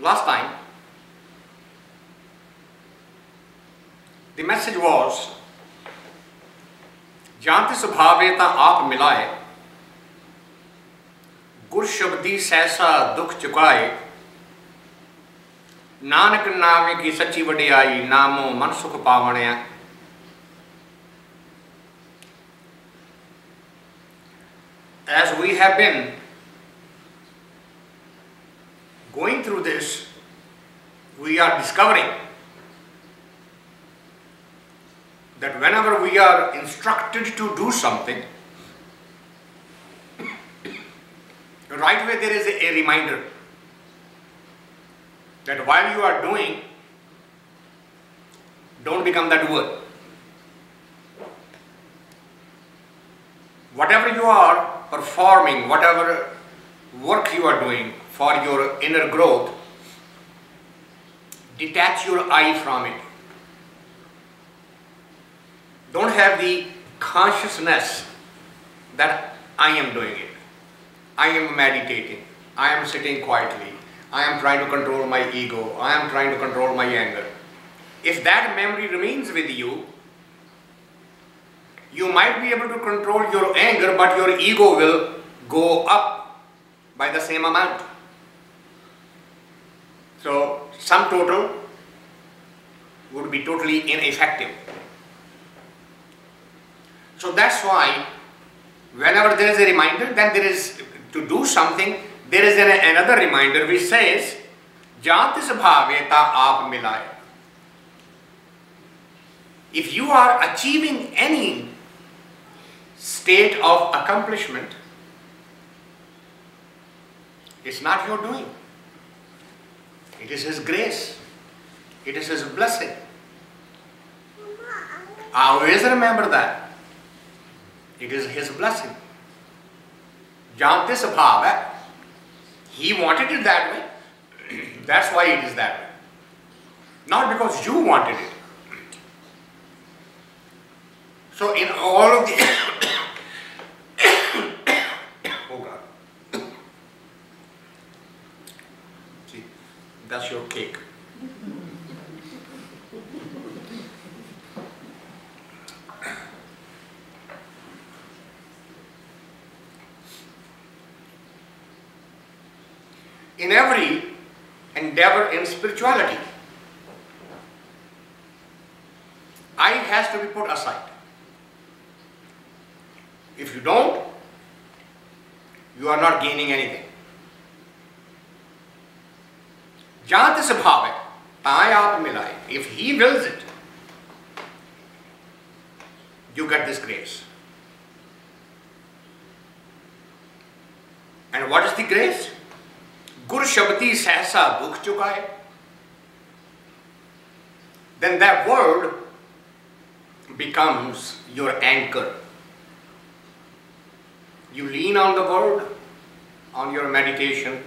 Last time, the message was, janti subhave ta aap milaye, gur shabdi saisa dukh chukaye, nanak naame ki sachi vadiyai, naamo man sukh paavni-aa. As we have been going through this, we are discovering that whenever we are instructed to do something, right away there is a reminder that while you are doing, don't become the doer. Whatever you are performing, whatever work you are doing for your inner growth, detach your eye from it. Don't have the consciousness that I am doing it, I am meditating, I am sitting quietly, I am trying to control my ego, I am trying to control my anger. If that memory remains with you, you might be able to control your anger, but your ego will go up by the same amount. So, sum total would be totally ineffective. So that's why whenever there is a reminder, then there is to do something, there is another reminder which says, janti subhave ta aap milaye. If you are achieving any state of accomplishment, it's not your doing. It is His grace. It is His blessing. Always remember that. It is His blessing. Janti sabhave. He wanted it that way. That's why it is that way. Not because you wanted it. So in all of the oh God. See, that's your cake. In every endeavor in spirituality, I has to be put aside. If you don't, you are not gaining anything. Janti sabhave ta aap milaye. If He wills it, you get this grace. And what is the grace? Gur shabdi saisa dukh chukaye. Then that word becomes your anchor. You lean on the word, on your meditation,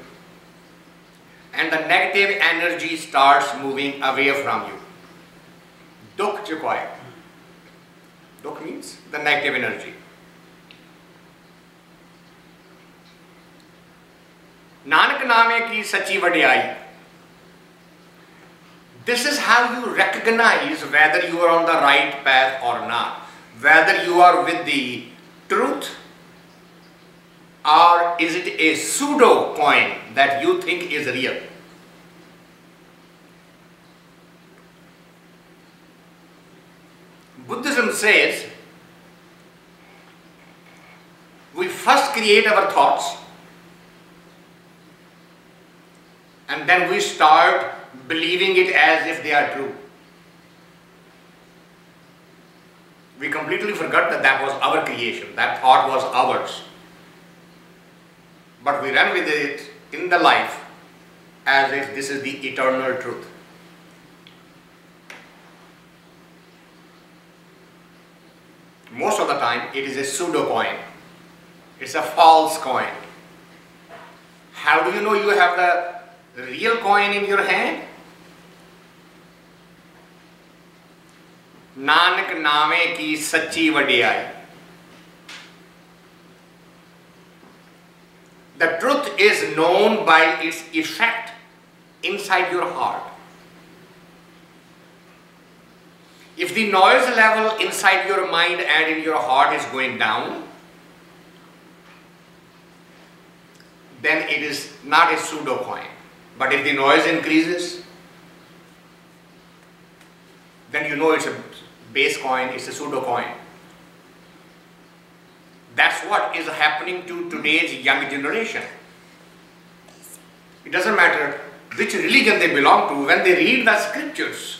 and the negative energy starts moving away from you. Dukh chukaye. Dukh means the negative energy. Nanak naame ki sachi vadiyai. This is how you recognize whether you are on the right path or not, whether you are with the truth, or is it a pseudo coin that you think is real. Buddhism says we first create our thoughts and then we start believing it as if they are true. We completely forgot that that was our creation, that thought was ours. But we run with it in the life as if this is the eternal truth. Most of the time it is a pseudo coin. It's a false coin. How do you know you have the real coin in your hand? Nanak naame ki sachi vadiyai. The truth is known by its effect inside your heart. If the noise level inside your mind and in your heart is going down, then it is not a pseudo coin. But if the noise increases, then you know it's a base coin, it's a pseudo coin. That's what is happening to today's young generation. It doesn't matter which religion they belong to, when they read the scriptures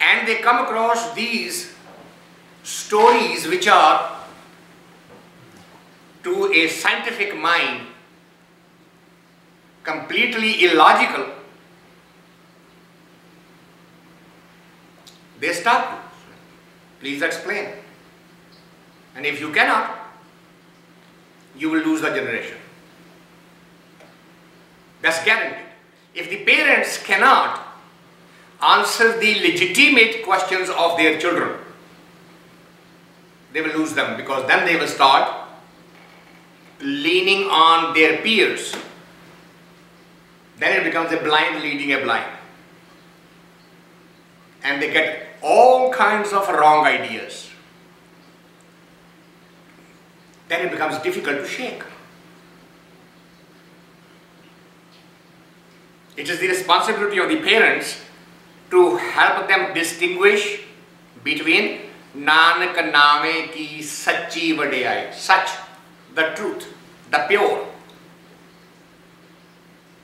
and they come across these stories which are to a scientific mind completely illogical, they stop. Please explain. And if you cannot, you will lose the generation. That's guaranteed. If the parents cannot answer the legitimate questions of their children, they will lose them, because then they will start leaning on their peers. Then it becomes a blind leading a blind. And they get all kinds of wrong ideas. Then it becomes difficult to shake. It is the responsibility of the parents to help them distinguish between Nanak Naame ki sachi vadiyai, such, the truth, the pure.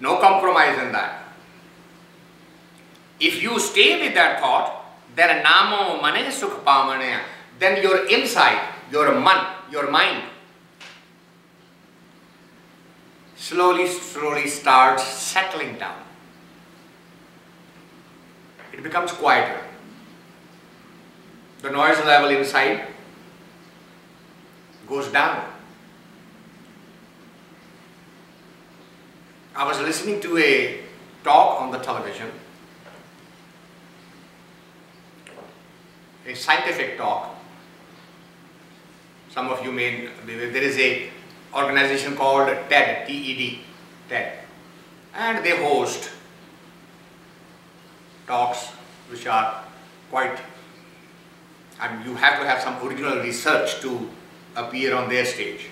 No compromise in that. If you stay with that thought, then namo mane sukh paavni-aa, then your inside, your mind, slowly starts settling down. It becomes quieter. The noise level inside goes down. I was listening to a talk on the television, a scientific talk. Some of you may, there is a organization called TED, T-E-D, TED, and they host talks which are quite, and you have to have some original research to appear on their stage.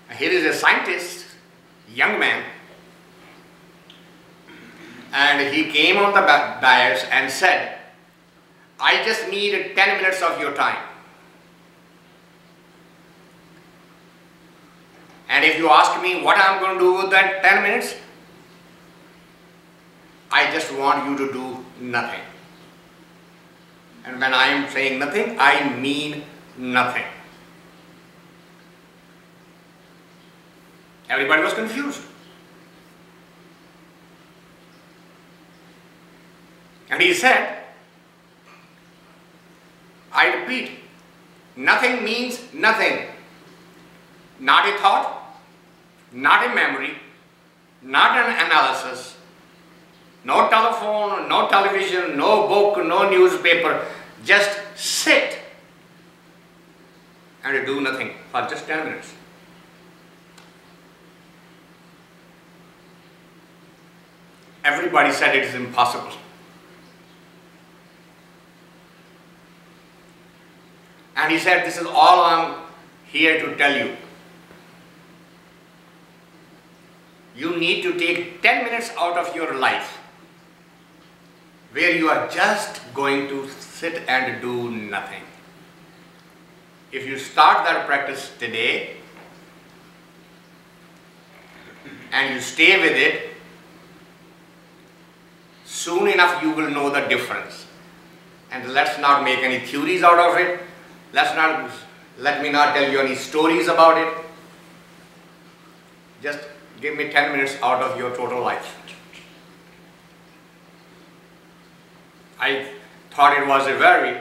And here is a scientist, young man, and he came on the dais and said, I just need 10 minutes of your time. And if you ask me what I'm going to do with that 10 minutes, I just want you to do nothing. And when I am saying nothing, I mean nothing. Everybody was confused. And he said, I repeat, nothing means nothing. Not a thought, not a memory, not an analysis, no telephone, no television, no book, no newspaper. Just sit and do nothing for just 10 minutes. Everybody said it is impossible. And he said, this is all I'm here to tell you. You need to take 10 minutes out of your life where you are just going to sit and do nothing. If you start that practice today and you stay with it, soon enough you will know the difference. And let's not make any theories out of it. Let me not tell you any stories about it. Just give me 10 minutes out of your total life. I thought it was a very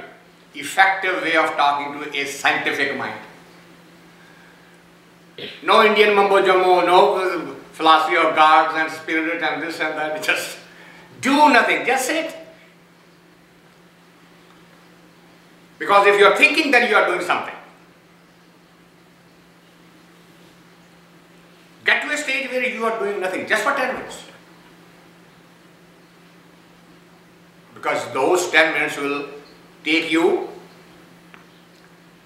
effective way of talking to a scientific mind. No Indian mumbo jumbo, no philosophy of gods and spirit and this and that. Just do nothing, just sit. Because if you are thinking, then you are doing something. Get to a stage where you are doing nothing, just for 10 minutes. Because those 10 minutes will take you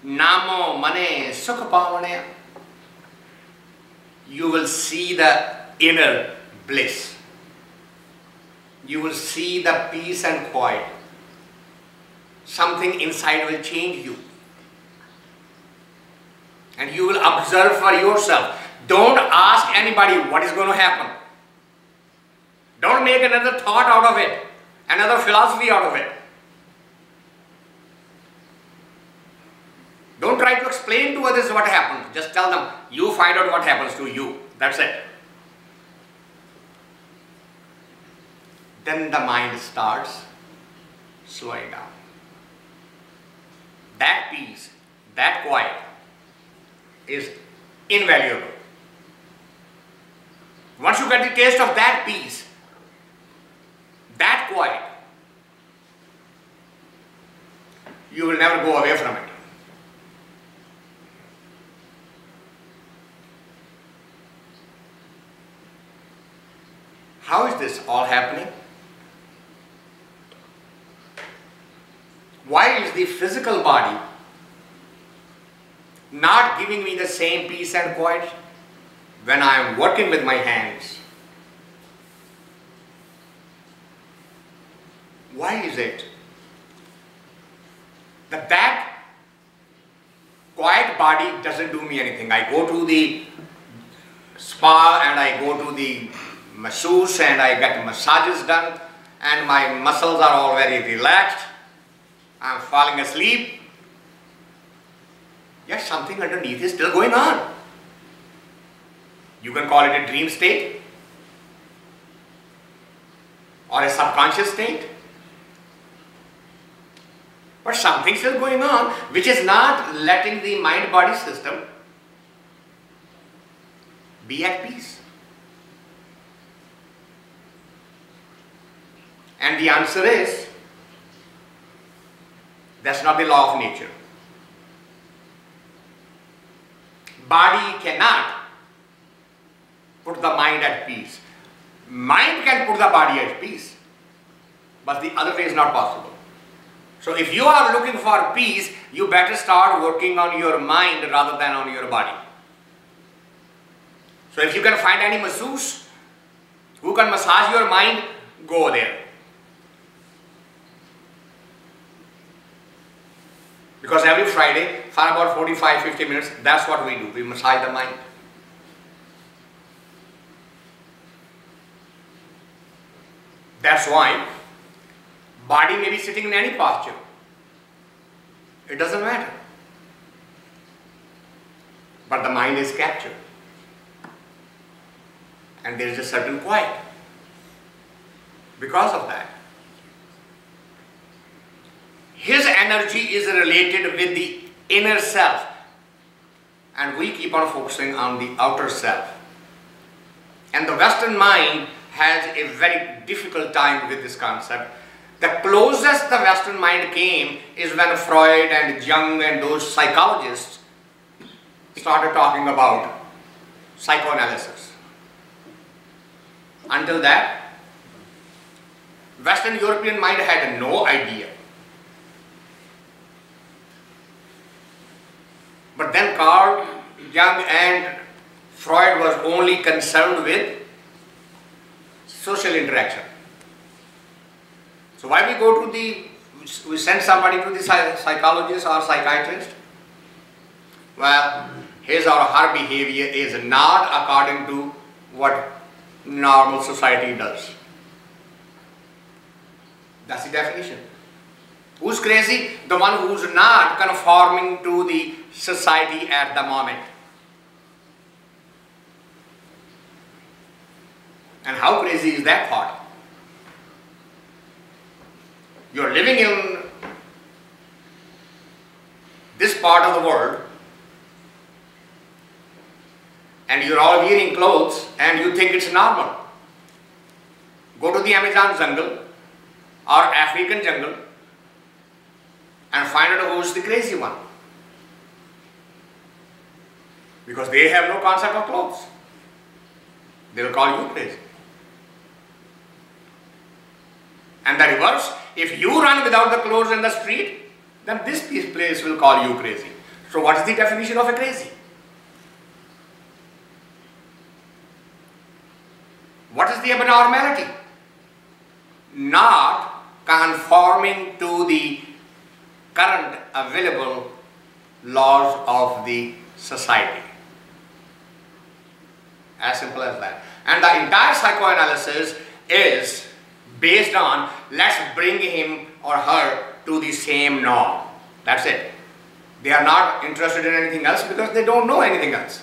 namo mane sukh paavni-aa. You will see the inner bliss. You will see the peace and quiet. Something inside will change you. And you will observe for yourself. Don't ask anybody what is going to happen. Don't make another thought out of it, another philosophy out of it. Don't try to explain to others what happened. Just tell them, you find out what happens to you. That's it. Then the mind starts slowing down. That peace, that quiet is invaluable. Once you get the taste of that peace, that quiet, you will never go away from it. How is this all happening? Why is the physical body not giving me the same peace and quiet when I am working with my hands? Why is it that that quiet body doesn't do me anything? I go to the spa and I go to the masseuse and I get massages done and my muscles are all very relaxed. I am falling asleep. Yet something underneath is still going on. You can call it a dream state or a subconscious state. But something still going on which is not letting the mind-body system be at peace. And the answer is, that's not the law of nature. Body cannot put the mind at peace. Mind can put the body at peace, but the other way is not possible. So if you are looking for peace, you better start working on your mind rather than on your body. So if you can find any masseuse who can massage your mind, go there. Because every Friday, for about 45-50 minutes, that's what we do. We massage the mind. That's why body may be sitting in any posture. It doesn't matter. But the mind is captured. And there is a certain quiet because of that. His energy is related with the inner self, and we keep on focusing on the outer self. And the Western mind has a very difficult time with this concept. The closest the Western mind came is when Freud and Jung and those psychologists started talking about psychoanalysis. Until that, Western European mind had no idea. But then Carl Jung and Freud was only concerned with social interaction. So why we send somebody to the psychologist or psychiatrist? Well, his or her behavior is not according to what normal society does. That's the definition. Who's crazy? The one who's not conforming to the society at the moment. And how crazy is that thought? You're living in this part of the world and you're all wearing clothes and you think it's normal. Go to the Amazon jungle or African jungle and find out who's the crazy one. Because they have no concept of clothes. They will call you crazy. And the reverse, if you run without the clothes in the street, then this place will call you crazy. So what is the definition of a crazy? What is the abnormality? Not conforming to the current available laws of the society. As simple as that. And the entire psychoanalysis is based on, let's bring him or her to the same norm. That's it. They are not interested in anything else because they don't know anything else.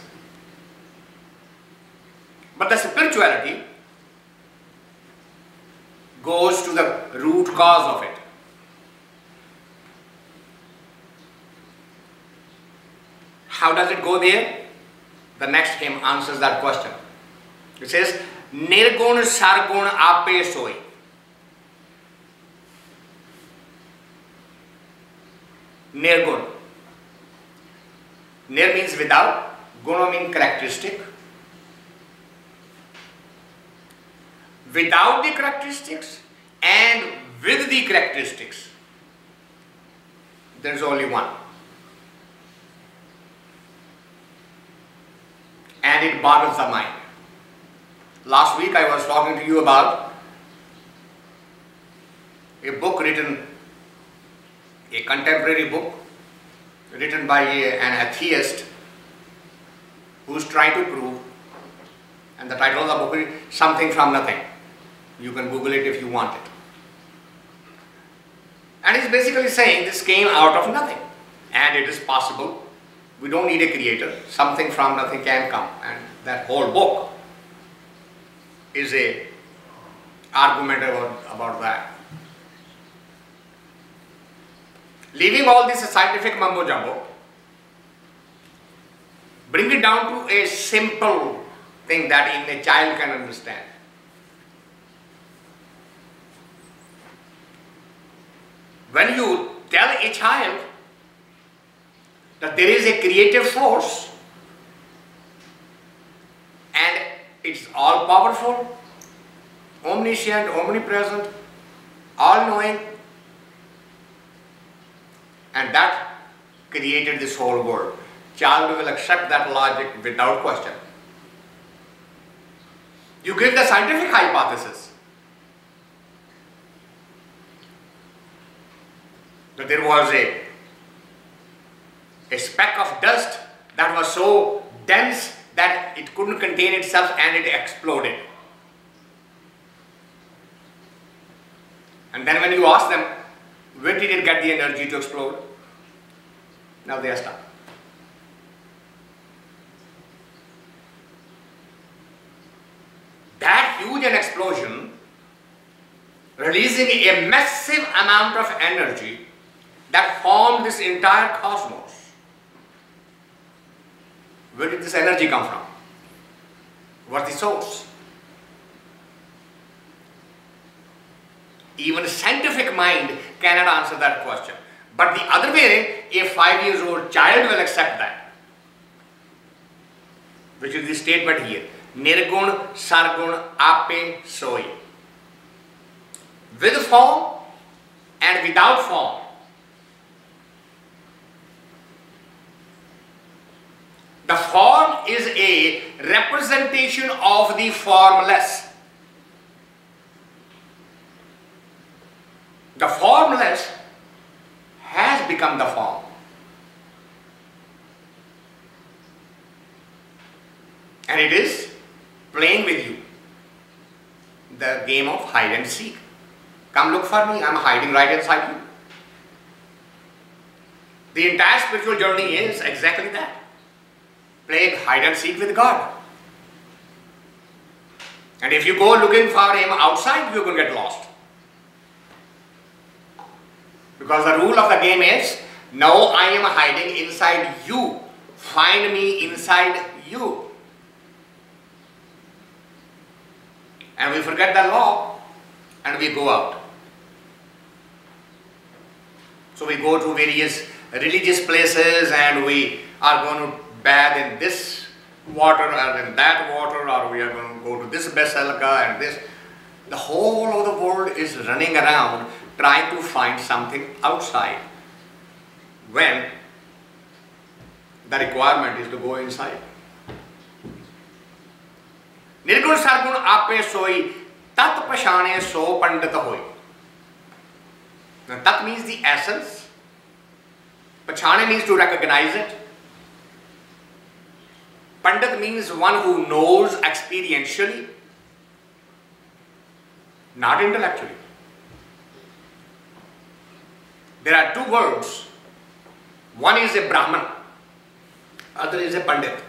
But the spirituality goes to the root cause of it. How does it go there? The next hymn answers that question. It says, Nirgun, sargun, aapay, soee. Nirgun. Nir means without, guna means characteristic. Without the characteristics and with the characteristics, there is only one. And it boggles the mind. Last week I was talking to you about a book written, a contemporary book written by an atheist who is trying to prove, and the title of the book is Something from Nothing. You can Google it if you want it. And he's basically saying this came out of nothing. And it is possible. We don't need a creator. Something from nothing can come. And that whole book is a argument about that. Leaving all this scientific mumbo jumbo, bring it down to a simple thing that even a child can understand. When you tell a child that there is a creative force and it's all powerful, omniscient, omnipresent, all knowing, and that created this whole world, child will accept that logic without question. You give the scientific hypothesis that there was a speck of dust that was so dense that it couldn't contain itself and it exploded. And then when you ask them, where did it get the energy to explode? Now they are stuck. That huge an explosion, releasing a massive amount of energy that formed this entire cosmos. Where did this energy come from? What's the source? Even a scientific mind cannot answer that question. But the other way, a 5-year-old child will accept that. Which is the statement here. Nirgun, sargun, aapay, soee. With form and without form. The form is a representation of the formless. The formless has become the form. And it is playing with you. The game of hide and seek. Come look for me, I am hiding right inside you. The entire spiritual journey is exactly that. Playing hide and seek with God. And if you go looking for him outside, you are going to get lost. Because the rule of the game is, now I am hiding inside you. Find me inside you. And we forget the law and we go out. So we go to various religious places and we are going to bathe in this water and in that water, or we are going to go to this basilica and this. The whole of the world is running around trying to find something outside when the requirement is to go inside. Nirgun sargun aapay soee, tat pachhaanai so pandit hoy. Now tat means the essence. Pachhaanai means to recognize it. Pandit means one who knows experientially, not intellectually. There are two words. One is a Brahman, other is a Pandit.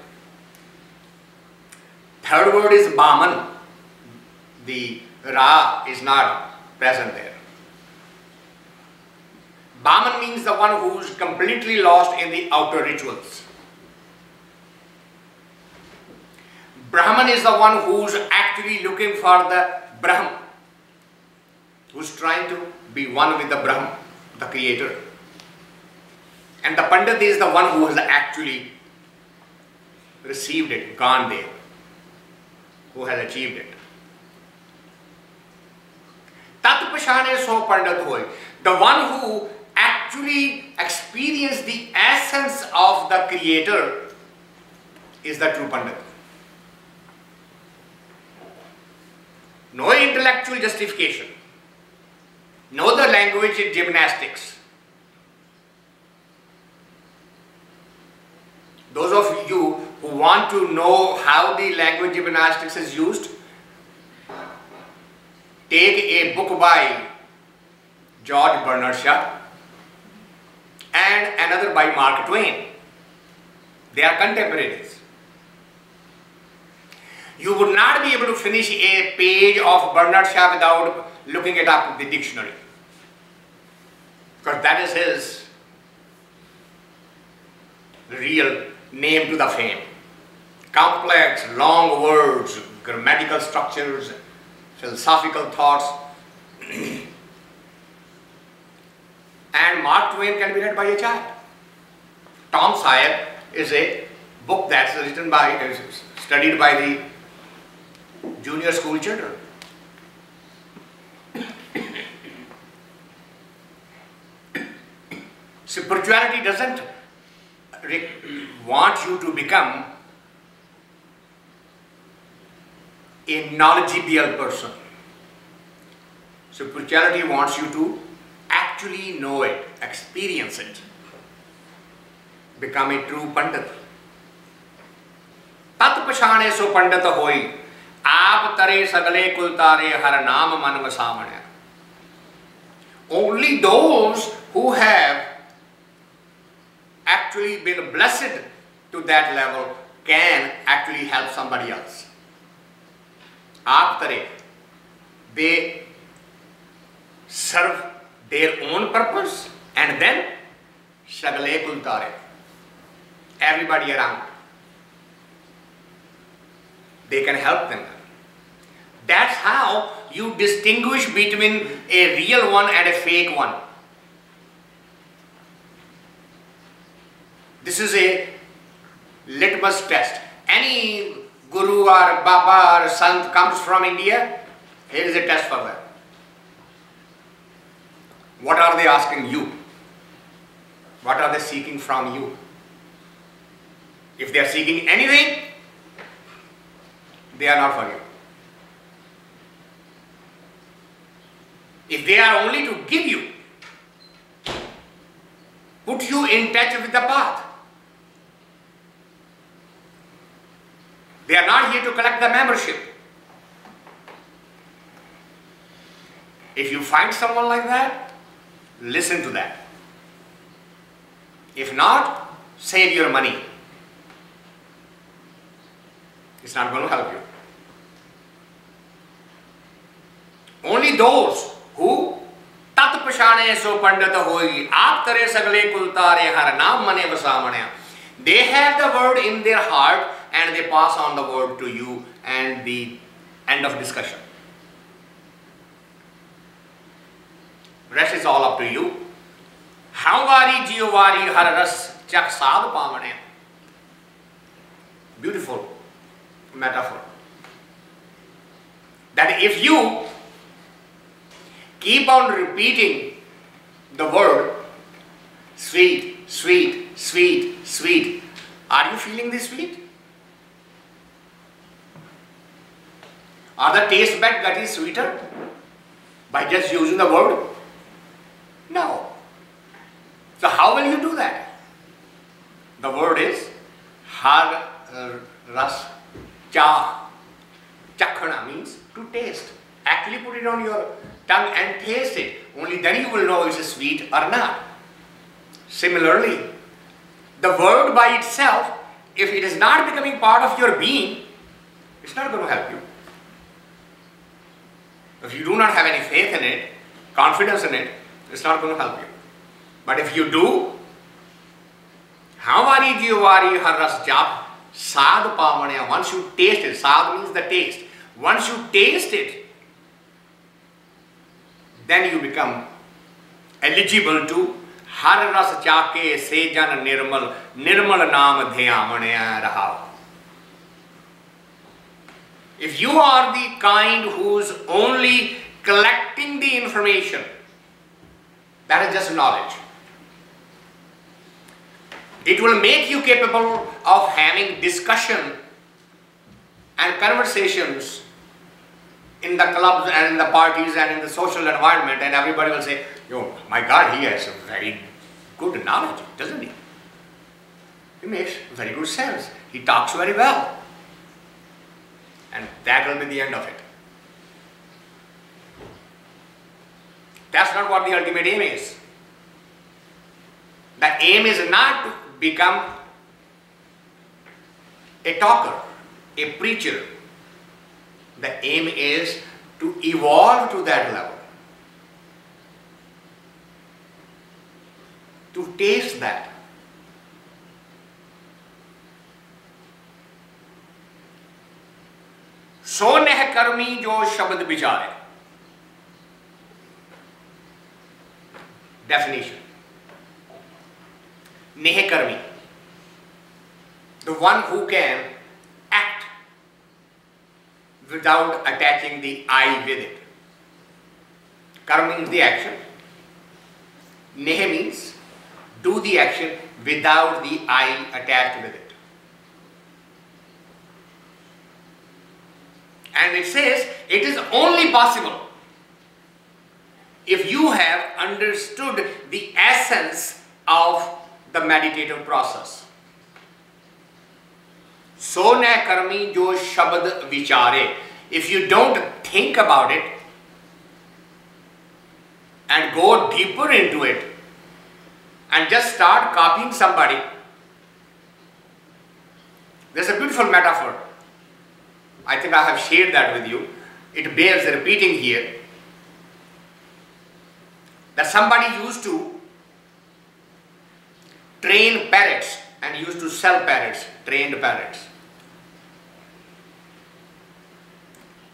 Third word is Baman. The Ra is not present there. Baman means the one who is completely lost in the outer rituals. Brahman is the one who is actually looking for the Brahm, who is trying to be one with the Brahm, the creator. And the Pandit is the one who has actually received it, gone there, who has achieved it. Tat pachhaanai so pandit hoy. The one who actually experienced the essence of the creator is the true Pandit. No intellectual justification. No the language in gymnastics. Those of you who want to know how the language gymnastics is used, take a book by George Bernard Shaw and another by Mark Twain. They are contemporaries. You would not be able to finish a page of Bernard Shaw without looking it up in the dictionary, because that is his real name to the fame. Complex, long words, grammatical structures, philosophical thoughts. And Mark Twain can be read by a child. Tom Sawyer is a book that's written by, studied by the junior school children. Spirituality doesn't want you to become a knowledgeable person. Spirituality wants you to actually know it, experience it, become a true Pandit. Tat pachhaanai so pandit hoy, aap tarai saglay kul taare har naam man vasaavani-aa. Only those who have actually been blessed to that level can actually help somebody else. Aap tarai, they serve their own purpose, and then saglay kul taare, everybody around, they can help them. That's how you distinguish between a real one and a fake one. This is a litmus test. Any guru or baba or sant comes from India, here is a test for them. What are they asking you? What are they seeking from you? If they are seeking anything, they are not for you. If they are only to give you, put you in touch with the path, they are not here to collect the membership. If you find someone like that, listen to that. If not, save your money. It's not going to help you. Only those who tat pachhaanai so pandit hoy, aap tarai saglay kul taare har naam mane vasaavani-aa. They have the word in their heart and they pass on the word to you, and the end of discussion. Rest is all up to you. Ha-umai jee-o har ras chakh saad paavni-aa. beautiful metaphor. That if you keep on repeating the word sweet, sweet, sweet, sweet, are you feeling the sweet? Are the taste buds getting sweeter by just using the word? No. So how will you do that? The word is har ras chakh. Chakhana means to taste. Actually put it on your tongue and taste it. Only then you will know if it is sweet or not. Similarly, the word by itself, if it is not becoming part of your being, it's not going to help you. If you do not have any faith in it, confidence in it, it's not going to help you. But if you do, ha-umai jee-o har chakh, saad paavni-aa. Once you taste it, saad means the taste. Once you taste it, then you become eligible to har ras chakhe se jan nirmal, nirmal naam Dhi-aavani-aa rahaa-o. If you are the kind who's only collecting the information, that is just knowledge. It will make you capable of having discussion and conversations in the clubs and in the parties and in the social environment, and everybody will say, "Yo, my God, he has a very good knowledge, doesn't he? He makes very good sense. He talks very well." And that will be the end of it. That's not what the ultimate aim is. The aim is not to become a talker, a preacher. The aim is to evolve to that level. To taste that. So nihkarmee jo sabad beechaaray. Definition. Nihkarmee, the one who can act without attaching the I with it. Karma means the action. Nih means do the action without the I attached with it. And it says it is only possible if you have understood the essence of the meditative process. So nihkarmee jo sabad beechaaray. If you don't think about it and go deeper into it and just start copying somebody, there's a beautiful metaphor. I think I have shared that with you. It bears repeating here. That somebody used to train parrots and used to sell parrots, trained parrots.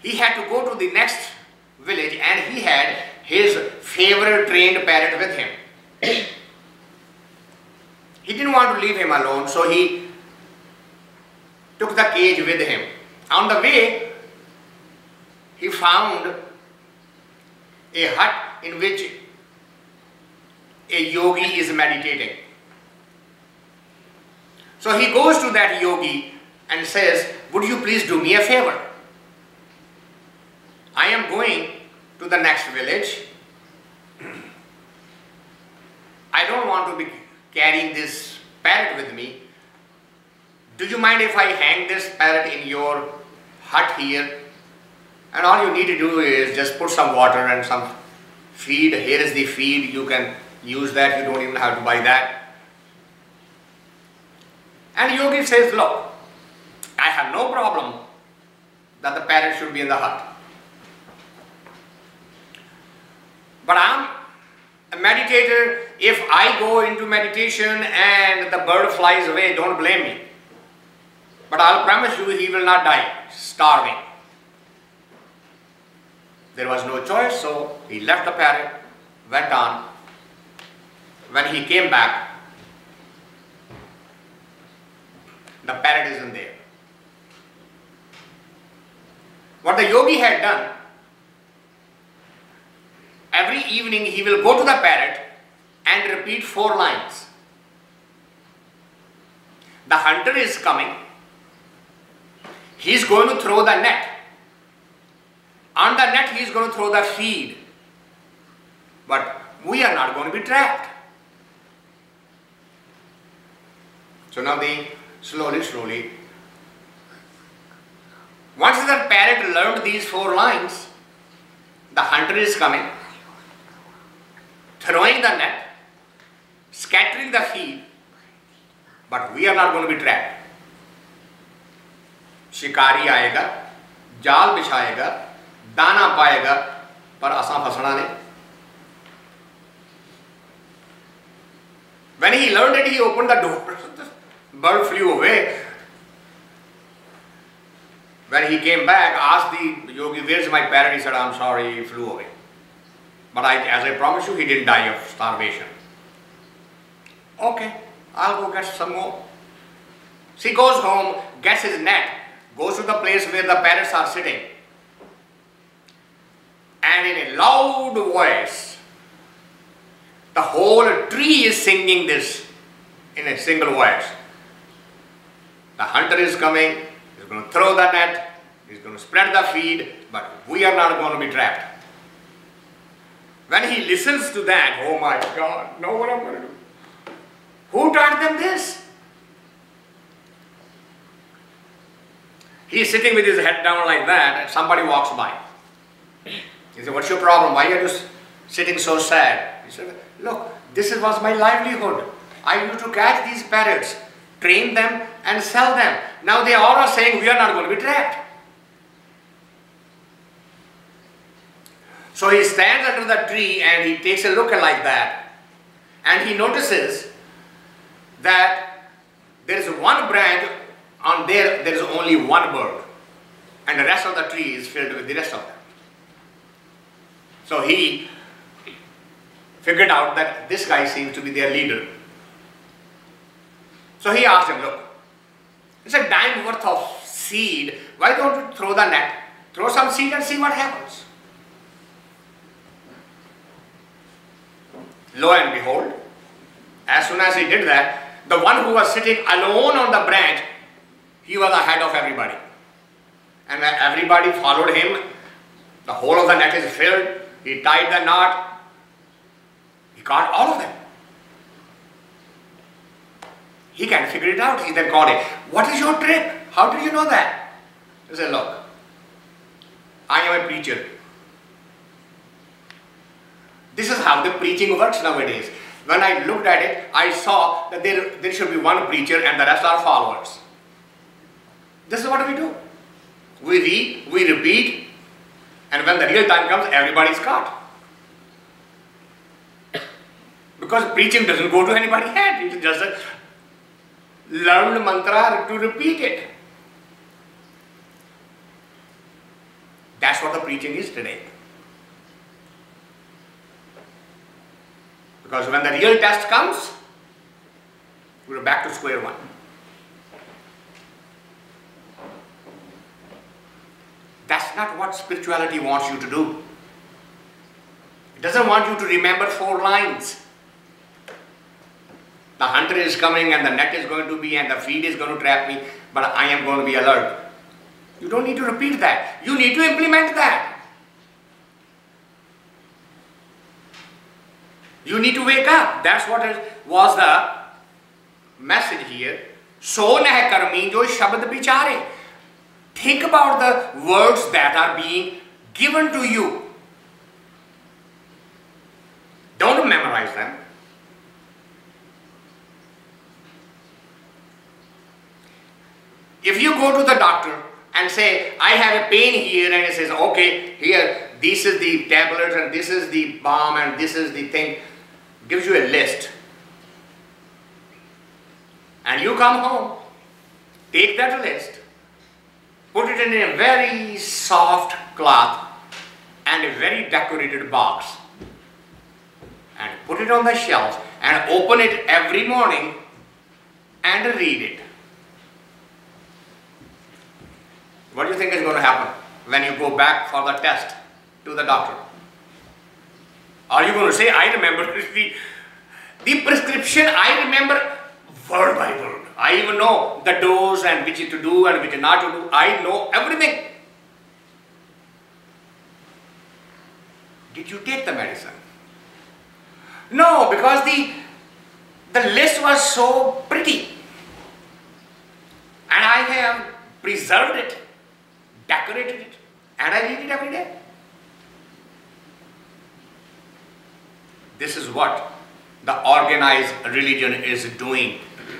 He had to go to the next village and he had his favorite trained parrot with him. He didn't want to leave him alone, so he took the cage with him. On the way, he found a hut in which a yogi is meditating. So he goes to that yogi and says, "Would you please do me a favor? I am going to the next village. I don't want to be carrying this parrot with me. Do you mind if I hang this parrot in your hut here? And all you need to do is just put some water and some feed. Here is the feed. You can use that. You don't even have to buy that." And yogi says, "Look, I have no problem that the parrot should be in the hut. But I'm a meditator. If I go into meditation and the bird flies away, don't blame me. But I'll promise you he will not die starving." There was no choice, so he left the parrot, went on. When he came back, the parrot isn't there. What the yogi had done, every evening he will go to the parrot and repeat 4 lines. The hunter is coming. He is going to throw the net. On the net he is going to throw the feed. But we are not going to be trapped. So now they slowly, once the parrot learned these 4 lines, the hunter is coming, throwing the net, scattering the feed, but we are not going to be trapped. शिकारी आएगा, जाल बिछाएगा, दाना पाएगा, पर असां फसना नहीं. When he learned it, he opened the door. The bird flew away. When he came back, asked the yogi, "Where's my parrot?" He said, "I'm sorry, he flew away. But as I promised you, he didn't die of starvation." Okay, I'll go get some more. So he goes home, gets his net, goes to the place where the parrots are sitting, and in a loud voice, the whole tree is singing this in a single voice. The hunter is coming, he's going to throw the net, he's going to spread the feed, but we are not going to be trapped. When he listens to that, oh my God, know what I'm going to do? Who taught them this? He is sitting with his head down like that, and somebody walks by. He said, "What's your problem? Why are you sitting so sad?" He said, "Look, this was my livelihood. I used to catch these parrots, train them and sell them. Now they all are saying we are not going to be trapped." So he stands under the tree and he takes a look like that, and he notices that there is one branch on there is only one bird, and the rest of the tree is filled with the rest of them. So he figured out that this guy seems to be their leader. So he asked him, "Look, it's a dime worth of seed. Why don't you throw the net, throw some seed and see what happens?" Lo and behold, as soon as he did that, the one who was sitting alone on the branch, he was ahead of everybody. And when everybody followed him, the whole of the net is filled. He tied the knot. He caught all of them. He can't figure it out. He then called him, "What is your trick? How did you know that?" He said, "Look, I am a preacher. This is how the preaching works nowadays. When I looked at it, I saw that there should be one preacher and the rest are followers. This is what we do. We read, we repeat, and when the real time comes, everybody is caught. Because preaching doesn't go to anybody's head. It's just a learned mantra to repeat it. That's what the preaching is today. Because when the real test comes, we're back to square one. That's not what spirituality wants you to do. It doesn't want you to remember 4 lines. The hunter is coming and the net is going to be and the feed is going to trap me, but I am going to be alert. You don't need to repeat that. You need to implement that. You need to wake up. That's what was the message here. So nihkarmee jo sabad beechaaray. Think about the words that are being given to you. Don't memorize them. If you go to the doctor and say, "I have a pain here," and he says, "Okay, here, this is the tablets and this is the balm and this is the thing," gives you a list. And you come home, take that list, put it in a very soft cloth and a very decorated box, and put it on the shelf and open it every morning and read it. What do you think is going to happen when you go back for the test to the doctor? Are you going to say, I remember the prescription, I remember word by word. I even know the dose and which to do and which not to do. I know everything. Did you take the medicine? No, because the list was so pretty. And I have preserved it, decorated it, and I read it every day. This is what the organized religion is doing.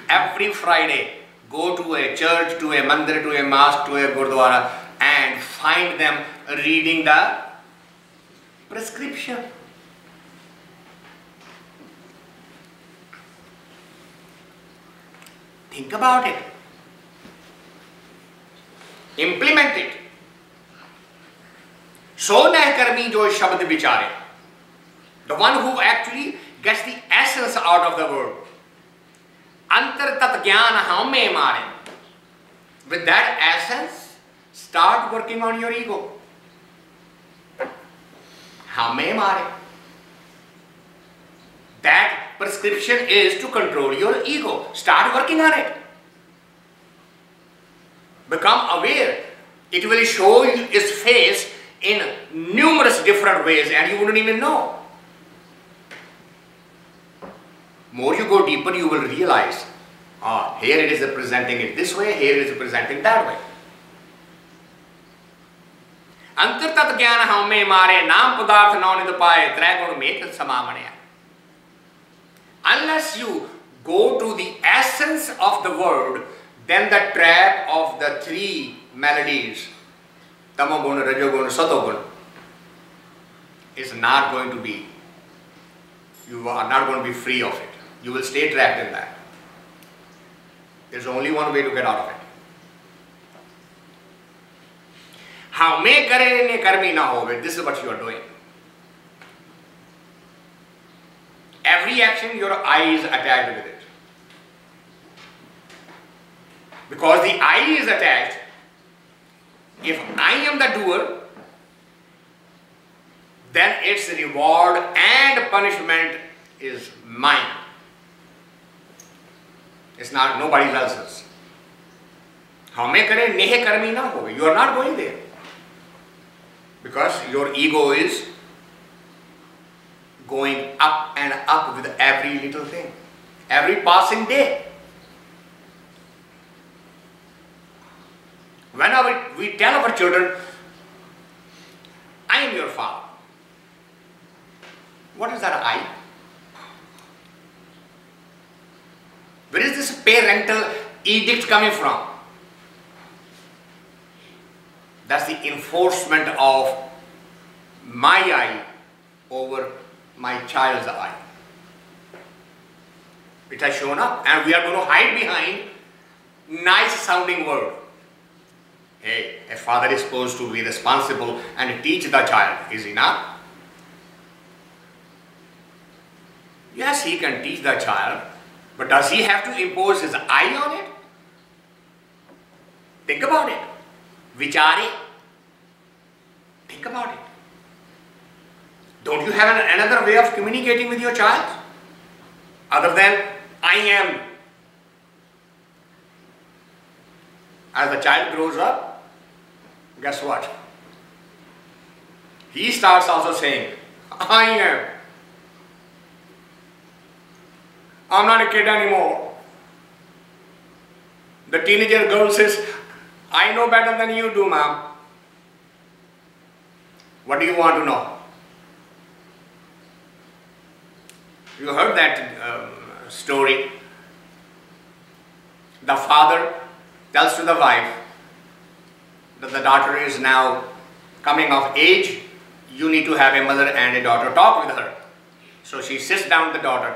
Every Friday, go to a church, to a mandir, to a mosque, to a gurdwara, and find them reading the prescription. Think about it. Implement it. So nihkarmee jo shabad beechaaray, the one who actually gets the essence out of the word. Antar tat gi-aan ha-umai maaray. With that essence, start working on your ego. Ha-umai maaray. That prescription is to control your ego. Start working on it. Become aware. It will show you its face in numerous different ways and you wouldn't even know. More you go deeper, you will realize, here it is presenting it this way, here it is presenting that way. Antar tat gi-aan ha-umai maaray, naam padarth naun paa-ay, tarai gun make samaavani-aa. Unless you go to the essence of the word, then the trap of the three melodies, tamogun, rajogun, satogun, is not going to be, you are not going to be free of it. You will stay trapped in that. There's only one way to get out of it. Ha-umai kare nihkarmee na hove. This is what you are doing. Every action, your I is attached with it. Because the I is attached, if I am the doer, then its reward and punishment is mine. It's not nobody else's. Ha-umai kare nihkarmee na hove. You are not going there. Because your ego is going up and up with every little thing, every passing day. Whenever we tell our children, I am your father. What is that I? Where is this parental edict coming from? That's the enforcement of my I over my child's I. It has shown up and we are going to hide behind nice sounding word. Hey, a father is supposed to be responsible and teach the child, is he not? Yes, he can teach the child, but does he have to impose his I on it? Think about it. Beechaaray. Think about it. Don't you have another way of communicating with your child? Other than, I am. As the child grows up, guess what? He starts also saying, I am. I'm not a kid anymore. The teenager girl says, I know better than you do, ma'am. What do you want to know? You heard that story. The father tells to the wife that the daughter is now coming of age. You need to have a mother and a daughter talk with her. So she sits down with the daughter.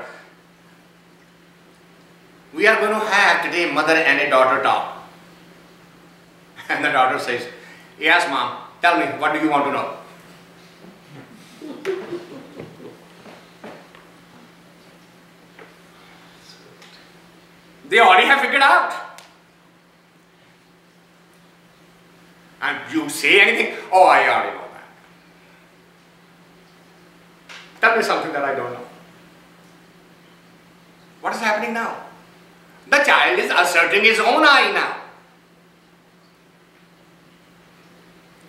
We are going to have today mother and a daughter talk. And the daughter says, yes, mom, tell me, what do you want to know? They already have figured out. And you say anything, oh, I already know that. Tell me something that I don't know. What is happening now? The child is asserting his own I now.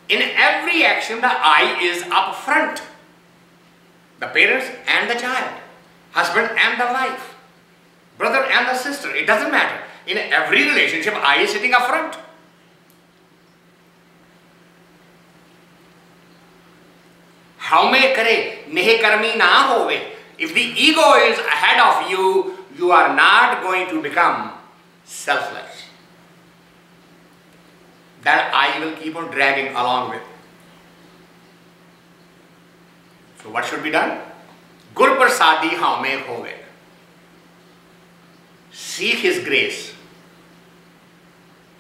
In every action, the I is up front. The parents and the child, husband and the wife, brother and the sister, it doesn't matter. In every relationship, I is sitting up front. Ha-umai kare, nihkarmee na hove. If the ego is ahead of you, you are not going to become selfless. That I will keep on dragging along with. So what should be done? Gur prasadi ha-umai hove. Seek His grace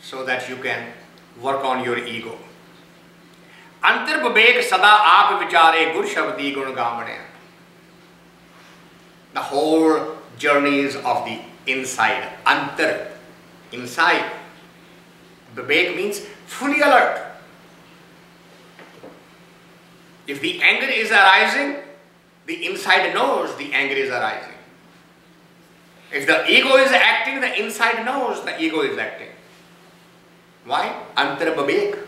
so that you can work on your ego. Antar babek sada aap beechaaray gur shabdi gun gaavani-aa. The whole journey is of the inside. Antar, inside. Babek means fully alert. If the anger is arising, the inside knows the anger is arising. If the ego is acting, the inside knows the ego is acting. Why? Antar babek.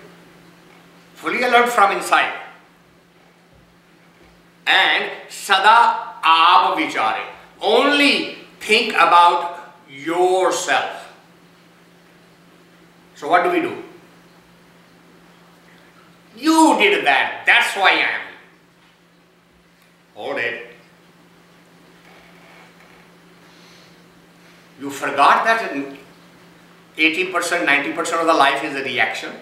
Fully alert from inside. And sada aap beechaaray. Only think about yourself. So what do? You did that. That's why I am. Hold it. You forgot that 80%, 90% of the life is a reaction.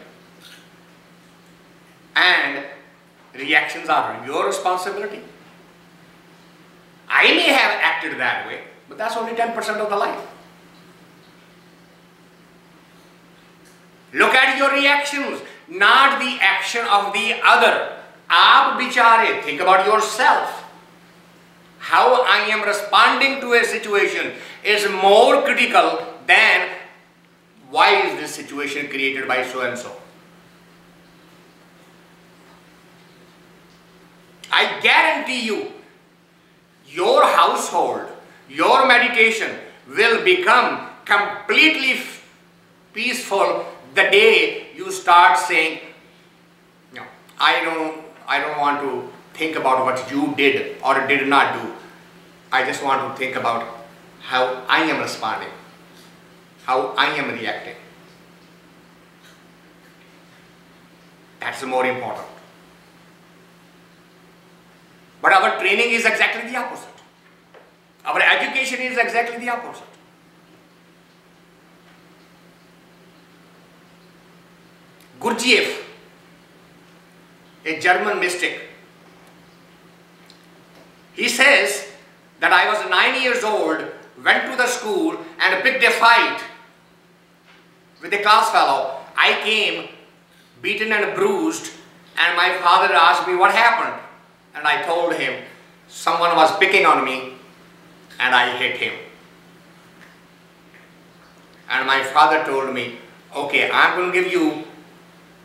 And reactions are your responsibility. I may have acted that way, but that's only 10% of the life. Look at your reactions, not the action of the other. Aap beechaaray, think about yourself. How I am responding to a situation is more critical than why is this situation created by so and so. I guarantee you, your household, your meditation will become completely peaceful the day you start saying, no, I don't want to think about what you did or did not do. I just want to think about how I am responding, how I am reacting. That's more important. But our training is exactly the opposite. Our education is exactly the opposite. Gurdjieff, a German mystic, he says that I was 9 years old, went to the school and picked a fight with a class fellow. I came beaten and bruised, and my father asked me what happened. And I told him someone was picking on me and I hit him. And my father told me, okay, I'm going to give you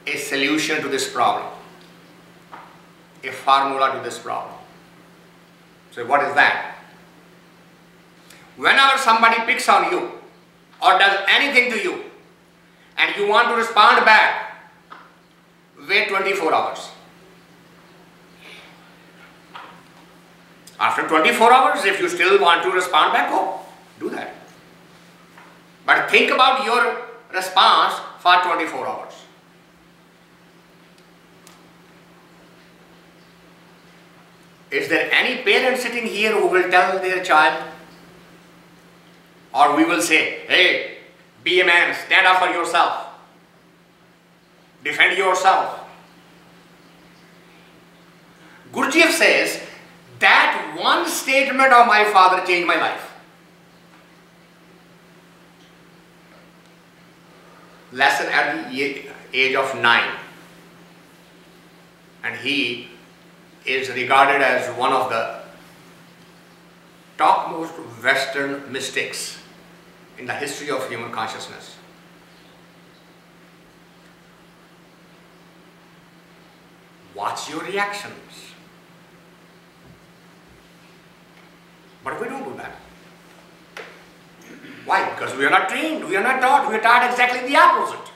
a solution to this problem, a formula to this problem. So what is that? Whenever somebody picks on you or does anything to you and you want to respond back, wait 24 hours. After 24 hours, if you still want to respond back, go, do that. But think about your response for 24 hours. Is there any parent sitting here who will tell their child, or we will say, hey, be a man, stand up for yourself, defend yourself? Gurdjieff says, that one statement of my father changed my life. Lesson at the age of 9. And he is regarded as one of the topmost Western mystics in the history of human consciousness. Watch your reactions. But we don't do that. Why? Because we are not trained, we are not taught, we are taught exactly the opposite.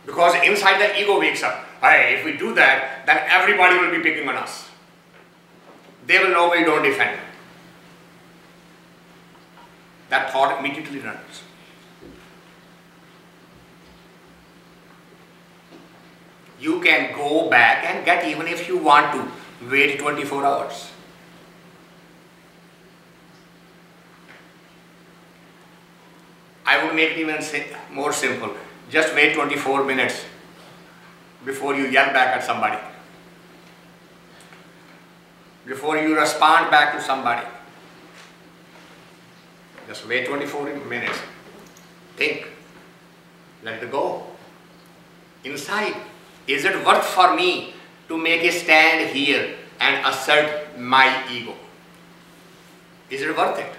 Because inside the ego wakes up, hey, if we do that, then everybody will be picking on us. They will know we don't defend. That thought immediately runs. You can go back and get even if you want to. Wait 24 hours. I would make it even more simple. Just wait 24 minutes before you yell back at somebody. Before you respond back to somebody. Just wait 24 minutes. Think. Let it go. Inside. Is it worth for me to make a stand here and assert my ego? Is it worth it?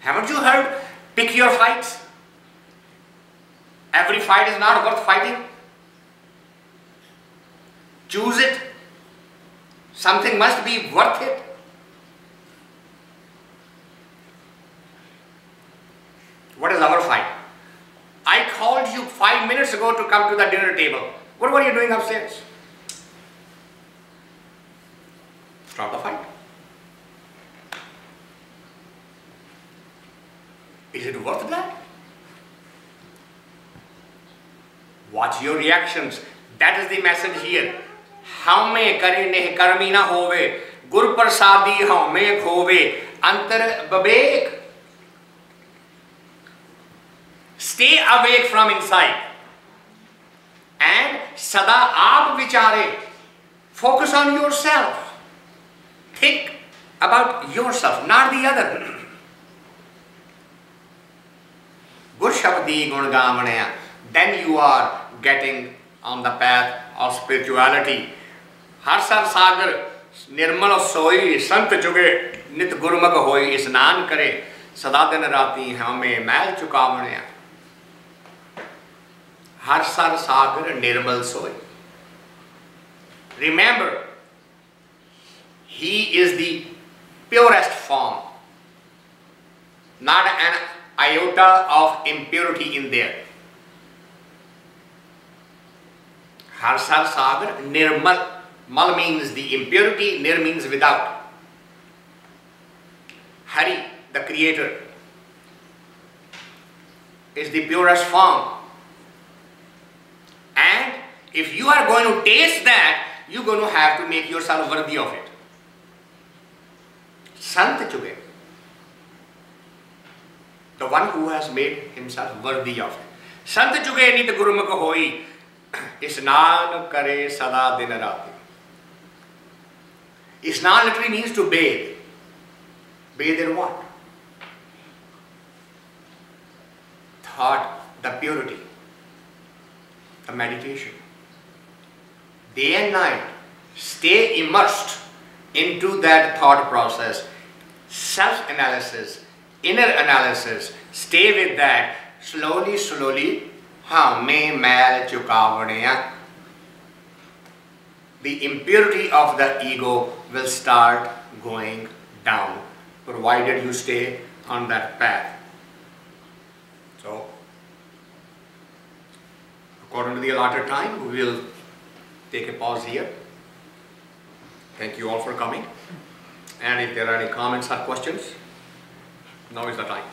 Haven't you heard, pick your fights? Every fight is not worth fighting. Choose it. Something must be worth it. What is our fight? I called you 5 minutes ago to come to the dinner table. What were you doing upstairs? Stop the fight. Is it worth that? Watch your reactions. That is the message here. Ha-umai kare nihkarmee na hove. Gur prasadi ha-umai khove. Antar babek. Stay awake from inside. And sada aap beechaaray. Focus on yourself. Think about yourself, not the other. Good shabdi gun gaavani-aa. Then you are getting on the path of spirituality. Har sar sagar nirmal soee sant juge nit gurmukh hoy isnan kare sada din rati ha-umai mail chukaavani-aa. Har sar sagar nirmal soee. Remember, he is the purest form, not an iota of impurity in there. Har sar sagar nirmal. Mal means the impurity, nir means without. Hari, the creator, is the purest form. And if you are going to taste that, you're going to have to make yourself worthy of it. Sant chuge. The one who has made himself worthy of it. Sant chuge nit gurmukh hoy isnan kare sada din rati. Isnan literally means to bathe. Bathe in what? Thought, the purity, the meditation. Day and night, stay immersed into that thought process, self-analysis, inner analysis. Stay with that. Slowly, slowly, ha-umai mail chukaavani-aa. The impurity of the ego will start going down, provided you stay on that path. So, according to the allotted time, we will take a pause here. Thank you all for coming. And if there are any comments or questions, now is the time.